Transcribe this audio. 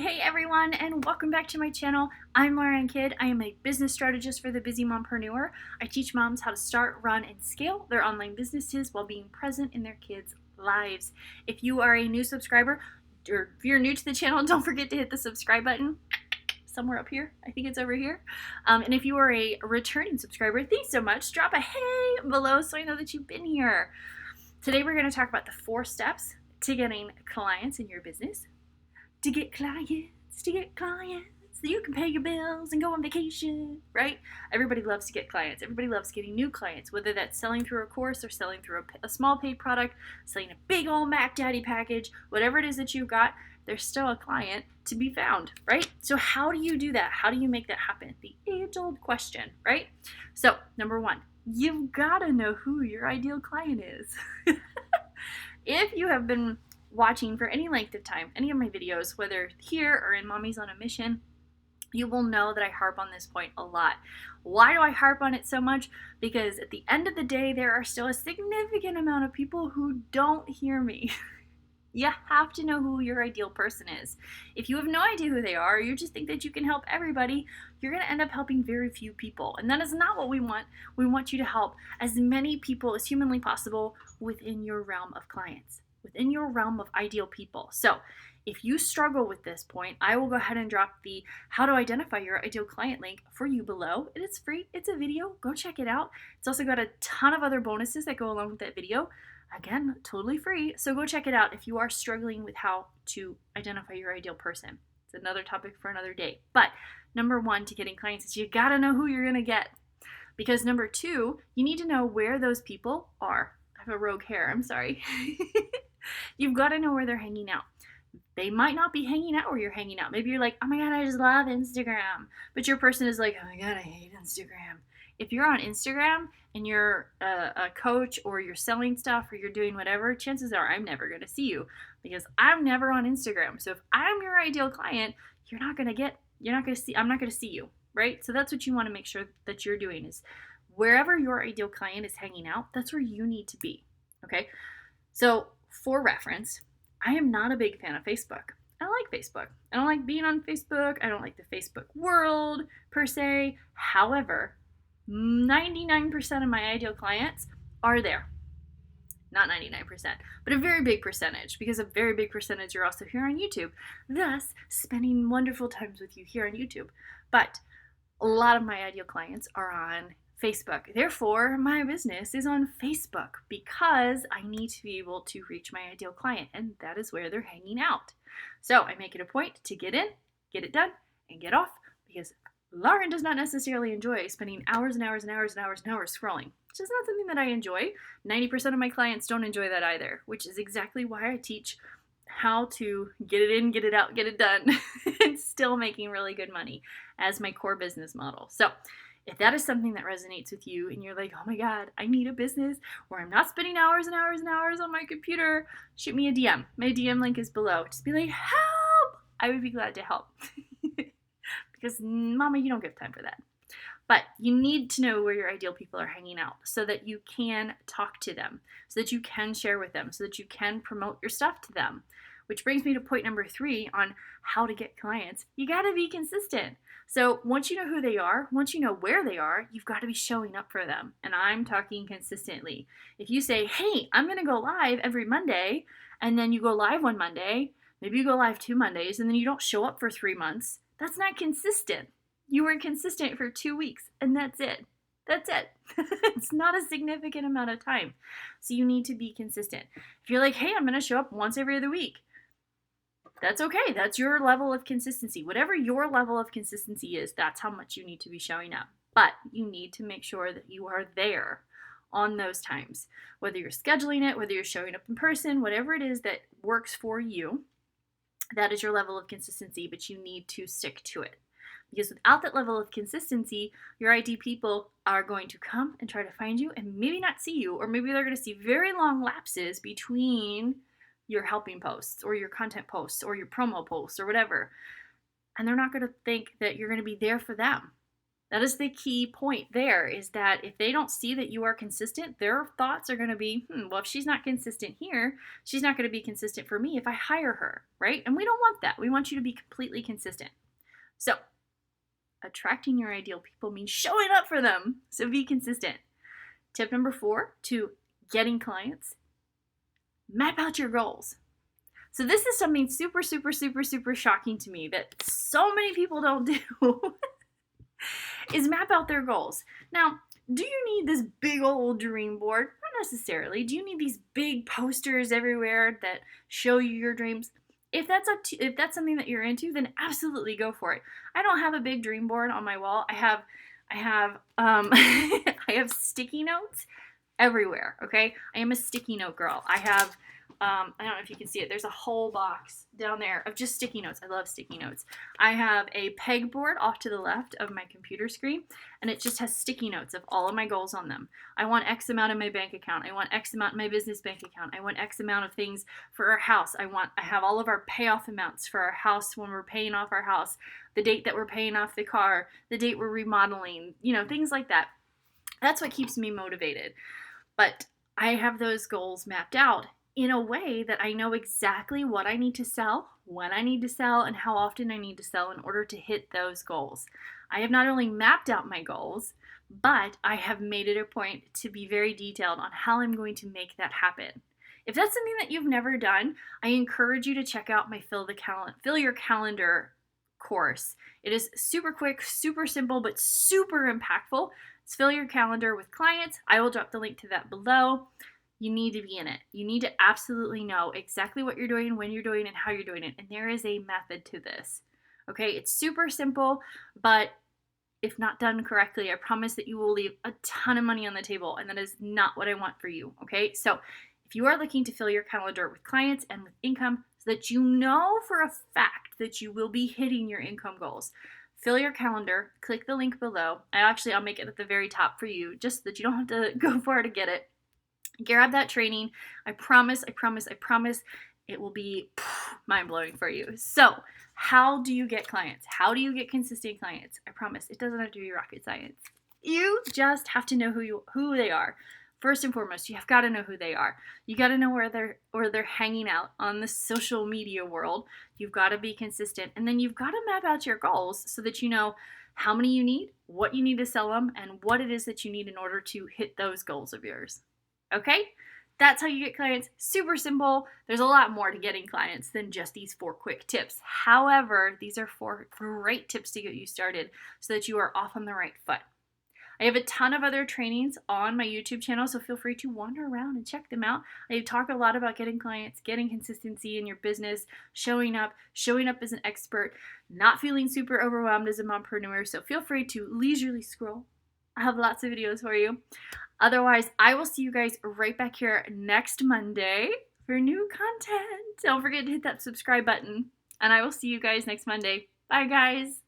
Hey everyone, and welcome back to my channel. I'm Lauren Kidd. I am a business strategist for the busy mompreneur. I teach moms how to start, run, and scale their online businesses while being present in their kids' lives. If you are a new subscriber, or if you're new to the channel, don't forget to hit the subscribe button somewhere up here. I think it's over here. And if you are a returning subscriber, thanks so much. Drop a hey below so I know that you've been here. Today we're going to talk about the 4 steps to getting clients in your business. To get clients, so you can pay your bills and go on vacation, right? Everybody loves to get clients. Everybody loves getting new clients, whether that's selling through a course or selling through a small paid product, selling a big old Mac Daddy package, whatever it is that you've got, there's still a client to be found, right? So how do you do that? How do you make that happen? The age-old question, right? So number 1, you've got to know who your ideal client is. If you have been watching for any length of time, any of my videos, whether here or in Mommy's on a Mission, you will know that I harp on this point a lot. Why do I harp on it so much? Because at the end of the day, there are still a significant amount of people who don't hear me. You have to know who your ideal person is. If you have no idea who they are, or you just think that you can help everybody, you're going to end up helping very few people. And that is not what we want. We want you to help as many people as humanly possible within your realm of clients, within your realm of ideal people. So if you struggle with this point, I will go ahead and drop the how to identify your ideal client link for you below. It is free. It's a video. Go check it out. It's also got a ton of other bonuses that go along with that video. Again, totally free. So go check it out if you are struggling with how to identify your ideal person. It's another topic for another day. But number 1 to getting clients is you got to know who you're going to get. Because number 2, you need to know where those people are. I have a rogue hair. I'm sorry. You've got to know where they're hanging out. They might not be hanging out where you're hanging out. Maybe you're like, oh my God, I just love Instagram. But your person is like, oh my God, I hate Instagram. If you're on Instagram and you're a coach or you're selling stuff or you're doing whatever, chances are I'm never going to see you because I'm never on Instagram. So if I'm your ideal client, I'm not going to see you, right? So that's what you want to make sure that you're doing is wherever your ideal client is hanging out, that's where you need to be, okay? So for reference, I am not a big fan of Facebook. I don't like Facebook. I don't like being on Facebook. I don't like the Facebook world per se. However, 99% of my ideal clients are there. Not 99%, but a very big percentage, because a very big percentage are also here on YouTube, thus spending wonderful times with you here on YouTube. But a lot of my ideal clients are on Facebook. Therefore, my business is on Facebook because I need to be able to reach my ideal client, and that is where they're hanging out. So I make it a point to get in, get it done, and get off, because Lauren does not necessarily enjoy spending hours and hours and hours and hours and hours scrolling. It's just not something that I enjoy. 90% of my clients don't enjoy that either, which is exactly why I teach how to get it in, get it out, get it done, and still making really good money as my core business model. So if that is something that resonates with you and you're like, oh my God, I need a business where I'm not spending hours and hours and hours on my computer, shoot me a DM. My DM link is below. Just be like, help! I would be glad to help. Because mama, you don't give time for that. But you need to know where your ideal people are hanging out so that you can talk to them, so that you can share with them, so that you can promote your stuff to them. Which brings me to point number 3 on how to get clients. You got to be consistent. So once you know who they are, once you know where they are, you've got to be showing up for them. And I'm talking consistently. If you say, hey, I'm going to go live every Monday, and then you go live one Monday, maybe you go live 2 Mondays, and then you don't show up for 3 months, that's not consistent. You were consistent for 2 weeks, and that's it. That's it. It's not a significant amount of time. So you need to be consistent. If you're like, hey, I'm going to show up once every other week, that's okay. That's your level of consistency. Whatever your level of consistency is, that's how much you need to be showing up. But you need to make sure that you are there on those times. Whether you're scheduling it, whether you're showing up in person, whatever it is that works for you, that is your level of consistency, but you need to stick to it. Because without that level of consistency, your ID people are going to come and try to find you and maybe not see you, or maybe they're going to see very long lapses between your helping posts or your content posts or your promo posts or whatever. And they're not going to think that you're going to be there for them. That is the key point there, is that if they don't see that you are consistent, their thoughts are going to be, well, if she's not consistent here, she's not going to be consistent for me if I hire her, right? And we don't want that. We want you to be completely consistent. So attracting your ideal people means showing up for them. So be consistent. Tip number 4 to getting clients: map out your goals. So this is something super, super, super, super shocking to me that so many people don't do is map out their goals. Now, do you need this big old dream board? Not necessarily. Do you need these big posters everywhere that show you your dreams? If that's something that you're into, then absolutely go for it. I don't have a big dream board on my wall. I have I have sticky notes everywhere. Okay, I am a sticky note girl. I have I don't know if you can see it. There's a whole box down there of just sticky notes. I love sticky notes. I have a pegboard off to the left of my computer screen, and it just has sticky notes of all of my goals on them. I want X amount in my bank account. I want X amount in my business bank account. I want X amount of things for our house. I have all of our payoff amounts for our house when we're paying off our house, the date that we're paying off the car, the date we're remodeling, things like that. That's what keeps me motivated. But I have those goals mapped out in a way that I know exactly what I need to sell, when I need to sell, and how often I need to sell in order to hit those goals. I have not only mapped out my goals, but I have made it a point to be very detailed on how I'm going to make that happen. If that's something that you've never done, I encourage you to check out my Fill Your Calendar course. It is super quick, super simple, but super impactful. It's Fill Your Calendar with Clients. I will drop the link to that below. You need to be in it. You need to absolutely know exactly what you're doing, when you're doing it, and how you're doing it. And there is a method to this. Okay, it's super simple, but if not done correctly, I promise that you will leave a ton of money on the table, and that is not what I want for you. Okay, so if you are looking to fill your calendar with clients and with income so that you know for a fact that you will be hitting your income goals, fill your calendar, click the link below. I'll make it at the very top for you, just so that you don't have to go far to get it. Grab that training. I promise it will be mind-blowing for you. So how do you get clients? How do you get consistent clients? I promise it doesn't have to be rocket science. You just have to know who they are. First and foremost, you have got to know who they are. You got to know where they're hanging out on the social media world. You've got to be consistent, and then you've got to map out your goals so that you know how many you need, what you need to sell them, and what it is that you need in order to hit those goals of yours. Okay? That's how you get clients. Super simple. There's a lot more to getting clients than just these 4 quick tips. However, these are 4 great tips to get you started so that you are off on the right foot. I have a ton of other trainings on my YouTube channel, so feel free to wander around and check them out. I talk a lot about getting clients, getting consistency in your business, showing up as an expert, not feeling super overwhelmed as a mompreneur, so feel free to leisurely scroll. I have lots of videos for you. Otherwise, I will see you guys right back here next Monday for new content. Don't forget to hit that subscribe button, and I will see you guys next Monday. Bye, guys.